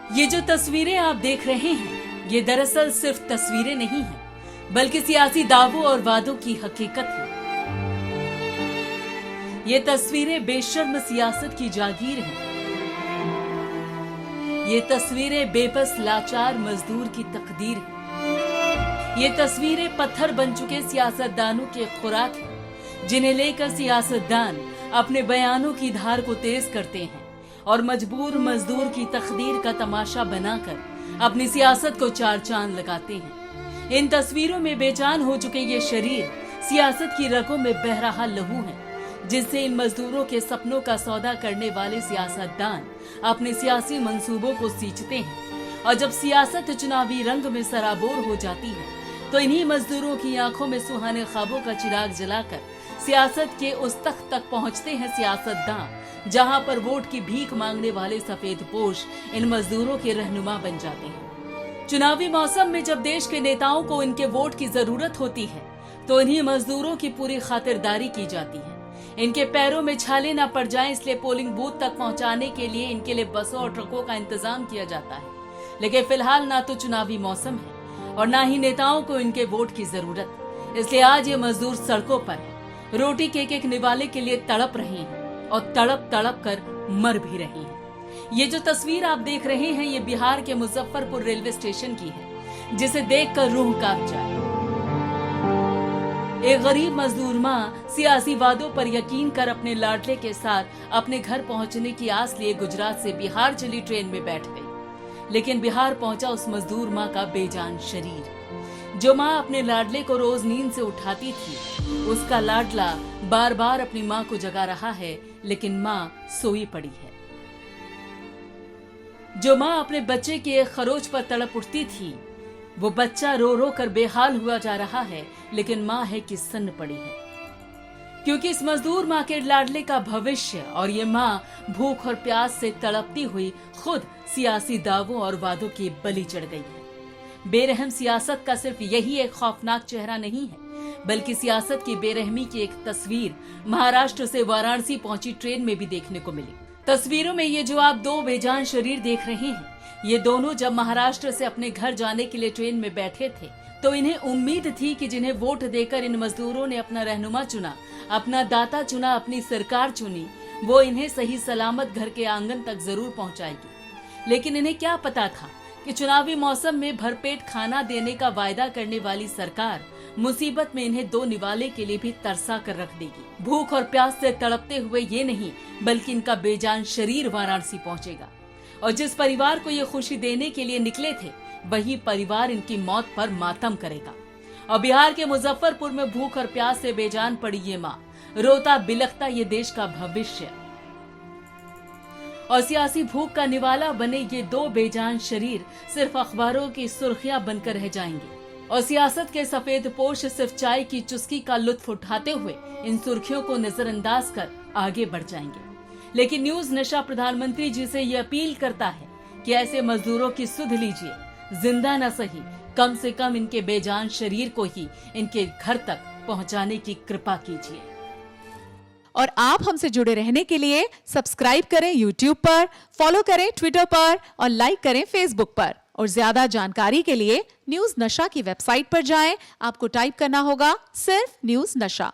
ये जो तस्वीरें आप देख रहे हैं, ये दरअसल सिर्फ तस्वीरें नहीं हैं, बल्कि सियासी दावों और वादों की हकीकत है। ये तस्वीरें बेशर्म सियासत की जागीर हैं। ये तस्वीरें बेबस लाचार मजदूर की तकदीर है। ये तस्वीरें पत्थर बन चुके सियासतदानों के खुराक हैं, जिन्हें लेकर सियासतदान अपने बयानों की धार को तेज करते हैं और मजबूर मजदूर की तकदीर का तमाशा बनाकर अपनी सियासत को चार चांद लगाते हैं। इन तस्वीरों में बेजान हो चुके ये शरीर सियासत की रगों में बह रहा लहू है, जिससे इन मजदूरों के सपनों का सौदा करने वाले सियासतदान अपने सियासी मंसूबों को सींचते हैं। और जब सियासत चुनावी रंग में सराबोर हो जाती है, तो इन्हीं मजदूरों की आंखों में सुहाने ख्वाबों का चिराग जलाकर सियासत के उस तख्त तक पहुंचते हैं सियासतदान, जहां पर वोट की भीख मांगने वाले सफेद पोश इन मजदूरों के रहनुमा बन जाते हैं। चुनावी मौसम में जब देश के नेताओं को इनके वोट की जरूरत होती है, तो इन्हीं मजदूरों की पूरी खातिरदारी की जाती है। इनके पैरों में छाले न पड़ जाएं, इसलिए पोलिंग बूथ तक पहुंचाने के लिए इनके लिए बसों और ट्रकों का इंतजाम किया जाता है। लेकिन फिलहाल ना तो चुनावी मौसम है और ना ही नेताओं को इनके वोट की जरूरत, इसलिए आज ये मजदूर सड़कों पर है, रोटी के एक निवाले के लिए तड़प रहे हैं और तड़प तड़प कर मर भी रहे हैं। ये जो तस्वीर आप देख रहे हैं, ये बिहार के मुजफ्फरपुर रेलवे स्टेशन की है, जिसे देखकर रूह कांप जाए। एक गरीब मजदूर माँ सियासी वादों पर यकीन कर अपने लाडले के साथ अपने घर पहुंचने की आस लिए गुजरात से बिहार चली ट्रेन में बैठ गई। लेकिन बिहार पहुंचा उस मजदूर माँ का बेजान शरीर। जो माँ अपने लाडले को रोज नींद से उठाती थी, उसका लाडला बार बार अपनी माँ को जगा रहा है, लेकिन माँ सोई पड़ी है। जो माँ अपने बच्चे के एक खरोच पर तड़प उठती थी, वो बच्चा रो रो कर बेहाल हुआ जा रहा है, लेकिन माँ है कि सन्न पड़ी है, क्योंकि इस मजदूर माँ के लाडले का भविष्य और ये माँ भूख और प्यास से तड़पती हुई खुद सियासी दावों और वादों की बलि चढ़ गई है। बेरहम सियासत का सिर्फ यही एक खौफनाक चेहरा नहीं है, बल्कि सियासत की बेरहमी की एक तस्वीर महाराष्ट्र से वाराणसी पहुंची ट्रेन में भी देखने को मिली। तस्वीरों में ये जो आप दो बेजान शरीर देख रहे हैं, ये दोनों जब महाराष्ट्र से अपने घर जाने के लिए ट्रेन में बैठे थे, तो इन्हें उम्मीद थी कि जिन्हें वोट देकर इन मजदूरों ने अपना रहनुमा चुना, अपना दाता चुना, अपनी सरकार चुनी, वो इन्हें सही सलामत घर के आंगन तक जरूर पहुंचाएगी। लेकिन इन्हें क्या पता था कि चुनावी मौसम में भरपेट खाना देने का वायदा करने वाली सरकार मुसीबत में इन्हें दो निवाले के लिए भी तरसा कर रख देगी। भूख और प्यास से तड़पते हुए ये नहीं, बल्कि इनका बेजान शरीर वाराणसी पहुंचेगा। और जिस परिवार को ये खुशी देने के लिए निकले थे, वही परिवार इनकी मौत पर मातम करेगा। और बिहार के मुजफ्फरपुर में भूख और प्यास से बेजान पड़ी ये माँ, रोता बिलखता ये देश का भविष्य और सियासी भूख का निवाला बने ये दो बेजान शरीर सिर्फ अखबारों की सुर्खियां बनकर रह जाएंगे। और सियासत के सफेद पोश सिर्फ चाय की चुस्की का लुत्फ उठाते हुए इन सुर्खियों को नजरअंदाज कर आगे बढ़ जाएंगे। लेकिन न्यूज नशा प्रधानमंत्री जी से ये अपील करता है कि ऐसे मजदूरों की सुध लीजिए, जिंदा न सही, कम से कम इनके बेजान शरीर को ही इनके घर तक पहुंचाने की कृपा कीजिए। और आप हमसे जुड़े रहने के लिए सब्सक्राइब करें YouTube पर, फॉलो करें Twitter पर और लाइक करें Facebook पर। और ज्यादा जानकारी के लिए न्यूज नशा की वेबसाइट पर जाएं। आपको टाइप करना होगा सिर्फ न्यूज नशा।